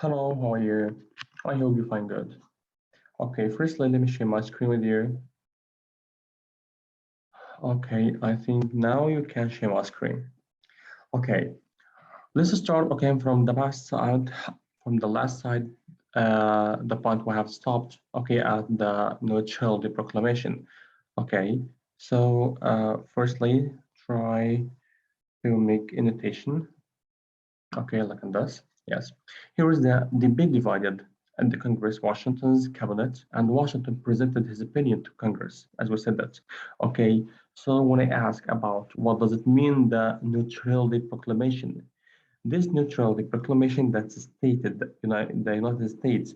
Hello, how are you? I hope you find good. Okay, firstly, let me share my screen with you. Okay, I think now you can share my screen. Okay, let's start again from the last side, the point we have stopped, okay, at the neutrality proclamation. Okay, so firstly, try to make annotation. Okay, like on this. Yes. Here is the debate divided at the Congress, Washington's cabinet, and Washington presented his opinion to Congress, as we said that. Okay, so when I ask about what does it mean, the neutrality proclamation, this neutrality proclamation that stated that the United States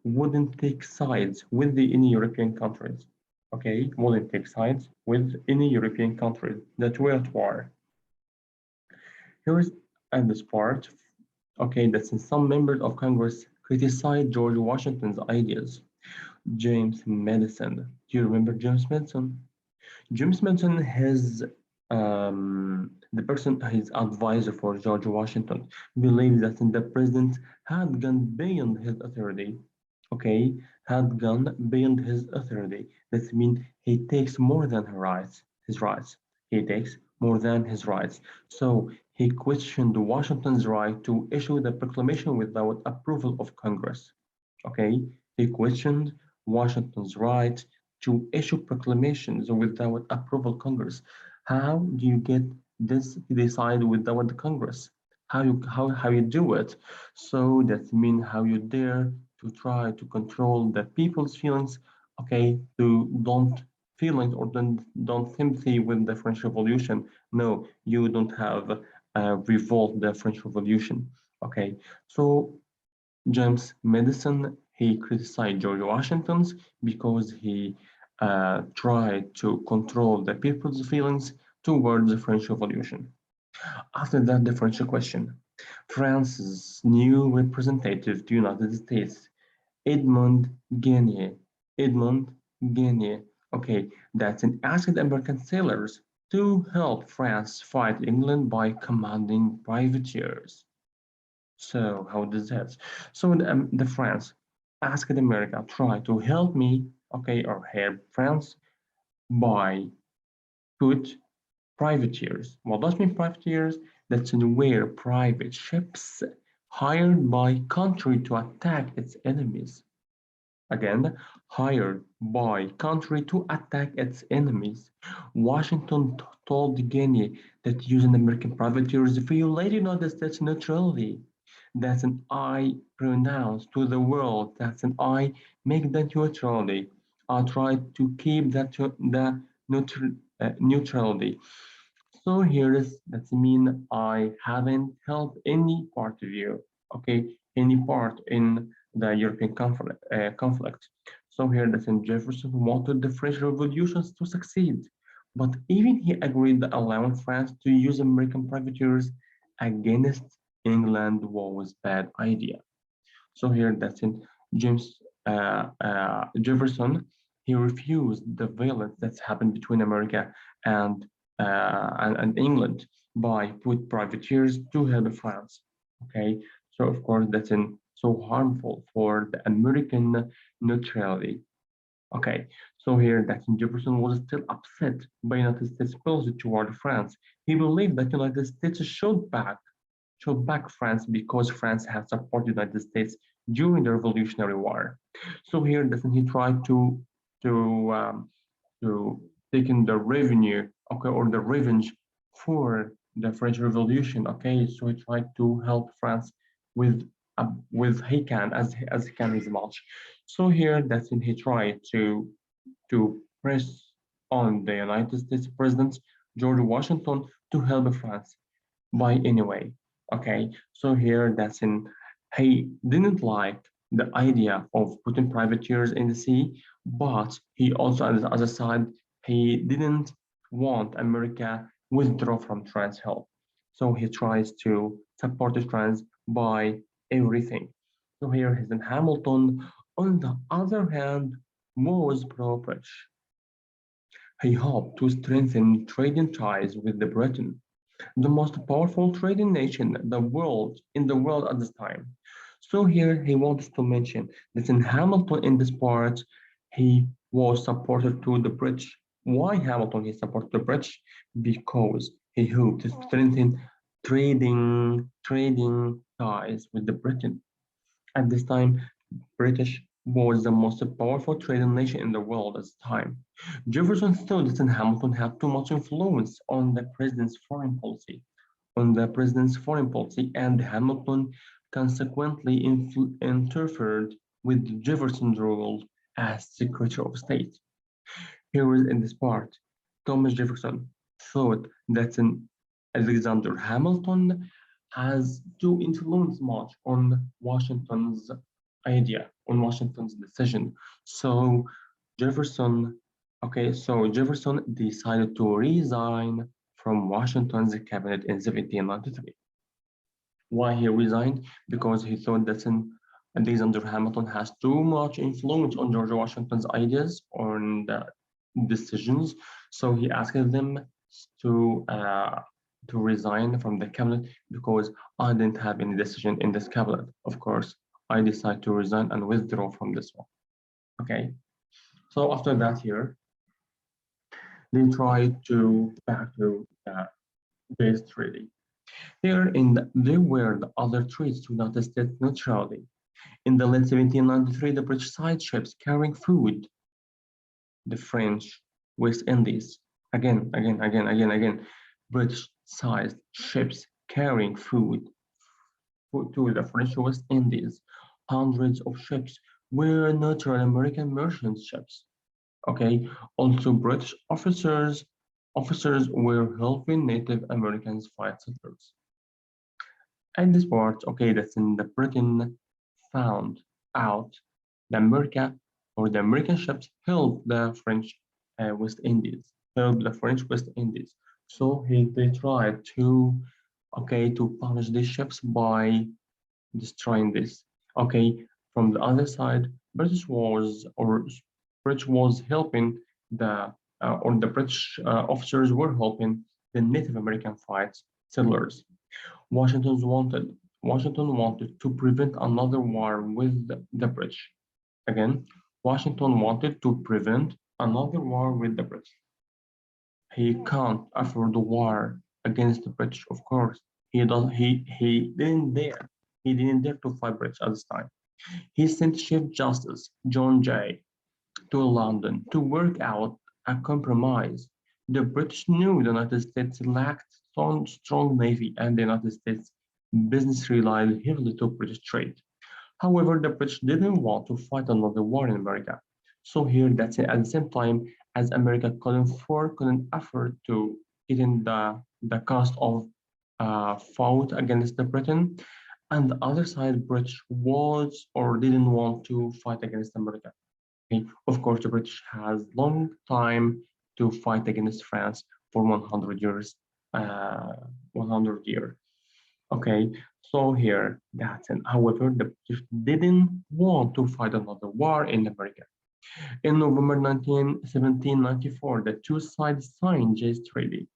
wouldn't take sides with any European countries. Okay, wouldn't take sides with any European countries that were at war. Here is at this part. Okay, that since some members of Congress criticized George Washington's ideas. James Madison. Do you remember James Madison? James Madison has the person, his advisor for George Washington, believes that the president had gone beyond his authority. Okay, had gone beyond his authority. That means he takes more than his rights. His rights. He takes more than his rights. So he questioned Washington's right to issue the proclamation without approval of Congress. Okay, he questioned Washington's right to issue proclamations without approval of Congress. How do you get this decide without the Congress? How you do it? So that means how you dare to try to control the people's feelings, okay, to don't feelings or don't sympathy with the French Revolution. No, you don't have revolt the French Revolution. Okay, so James Madison, he criticized George Washington because he tried to control the people's feelings towards the French Revolution. After that, the French question. France's new representative to the United States, Edmond Guernier. Edmond Guernier. Okay, that's an asked American sailors to help France fight England by commanding privateers. So how does that? So the France asked America try to help me, okay, or help France by put privateers. What does mean privateers? That's where private ships hired by country to attack its enemies. Again, hired by country to attack its enemies. Washington told Guinea that using American privateers violated United States neutrality. That's an I pronounce to the world. That's an I make that neutrality. I try to keep the neutrality. So here is that mean I haven't helped any part of you, okay, any part in the European conflict. So here that in Jefferson wanted the French revolutions to succeed, but even he agreed that allowing France to use American privateers against England was bad idea. So here that's in James Jefferson. He refused the violence that's happened between America and, and England by put privateers to help France. Okay, so of course that's in so harmful for the American neutrality. Okay, so here Dr. Jefferson was still upset by United States policy toward France. He believed that United States should back France because France had supported the United States during the Revolutionary War. So here, doesn't he try to to take in the revenue, okay, or the revenge for the French Revolution? Okay, so he tried to help France with he can as he can as much. So here, that's when he tried to press on the United States President George Washington to help France by any way. Okay, so here that's in he didn't like the idea of putting privateers in the sea, but he also, on the other side, he didn't want America withdraw from trans help. So he tries to support the trans by everything. So here he's in Hamilton. On the other hand, was pro-British. He hoped to strengthen trading ties with the Britain, the most powerful trading nation in the world at this time. So here he wants to mention that in Hamilton in this part, he was supportive to the British. Why Hamilton he supported the British? Because he hoped to strengthen trading ties with the Britain. At this time, British was the most powerful trading nation in the world at the time. Jefferson thought that Hamilton had too much influence on the president's foreign policy, and Hamilton consequently interfered with Jefferson's role as Secretary of State. Here is in this part, Thomas Jefferson thought that Alexander Hamilton has to influence much on Washington's on Washington's decision. So Jefferson, so Jefferson decided to resign from Washington's cabinet in 1793. Why he resigned? Because he thought that Alexander Hamilton has too much influence on George Washington's ideas on the decisions. So he asked them to uh, to resign from the cabinet because I didn't have any decision in this cabinet. Of course, I decided to resign and withdraw from this one. Okay. So after that year, they tried to back to base treaty. There were the other treaties to United States neutrality. In the late 1793, the British side ships carrying food, the French West Indies, again, British-sized ships carrying food to the French West Indies. Hundreds of ships were neutral American merchant ships. Okay, also British officers were helping Native Americans fight settlers. And this part, okay, that's in the Britain found out the the American ships helped the French West Indies. So they tried to, to punish these ships by destroying this. Okay, from the other side, British was helping the British officers were helping the Native American fight settlers. Washington wanted to prevent another war with the British. Again, Washington wanted to prevent another war with the British. He can't afford a war against the British, of course. He didn't dare. He didn't dare to fight British at this time. He sent Chief Justice John Jay to London to work out a compromise. The British knew the United States lacked strong navy, and the United States business relied heavily to British trade. However, the British didn't want to fight another war in America. So here, that's it. At the same time, as America couldn't afford to get in the cost of fought against the Britain, and the other side, British was or didn't want to fight against America. Okay? Of course, the British has long time to fight against France for 100 years, 100 years. Okay, so here that's it. However, the British didn't want to fight another war in America. In November 1794, the two sides signed Jay's Treaty.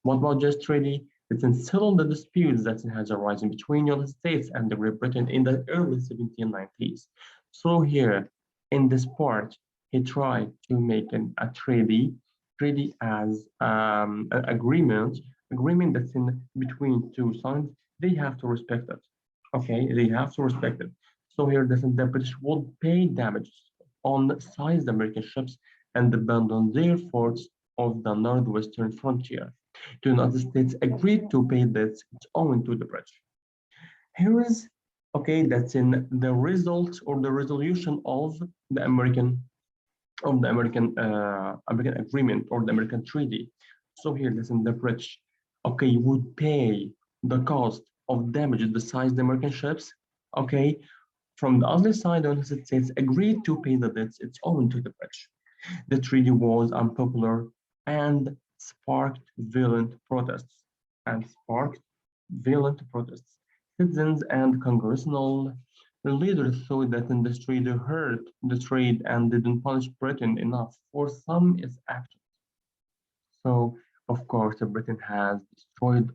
What about Jay's Treaty? It settled the disputes that has arisen between the United States and the Great Britain in the early 1790s. So here, in this part, he tried to make a treaty as an agreement that's in between two sides. They have to respect it. Okay, they have to respect it. So here, the British would pay damages on sized American ships and abandon their forts of the northwestern frontier. The United States agreed to pay debts owing to the British. Here is, that's in the result or the resolution of the American agreement or the American treaty. So here, listen, the British, would pay the cost of damages besides the American ships, okay, from the other side, the United States agreed to pay the debts it's owing to the British. The treaty was unpopular and sparked violent protests. Citizens and congressional leaders thought that the treaty hurt the trade and didn't punish Britain enough for some its actions. So, of course, Britain has destroyed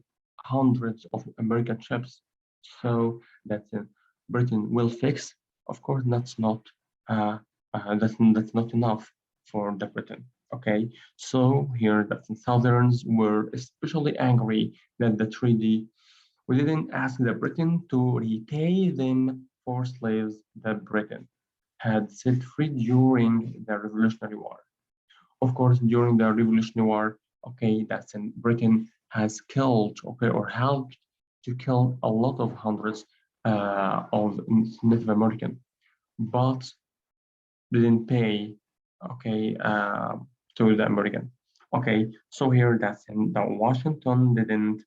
hundreds of American ships. So that's it. Britain will fix. Of course, that's not enough for the Britain. Okay, so here the Southerns were especially angry that the treaty we didn't ask the Britain to repay them for slaves that Britain had set free during the Revolutionary War. Of course, during the Revolutionary War, okay, that's in Britain has killed, okay, or helped to kill a lot of hundreds of Native American, but didn't pay, okay, to the American. Okay, so here that's in the Washington didn't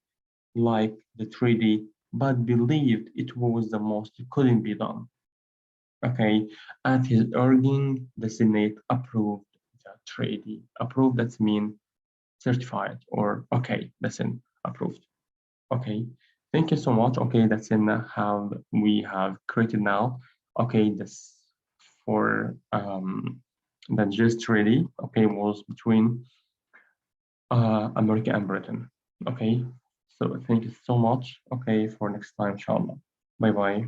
like the treaty, but believed it was the most couldn't be done. Okay, at his urging, the Senate approved the treaty. Approved, that's mean certified or okay, that's in approved. Okay, thank you so much. Okay, that's in how we have created now. Okay, this for the gist treaty. Okay, was between America and Britain. Okay, so thank you so much. Okay, for next time, inshallah. Bye bye.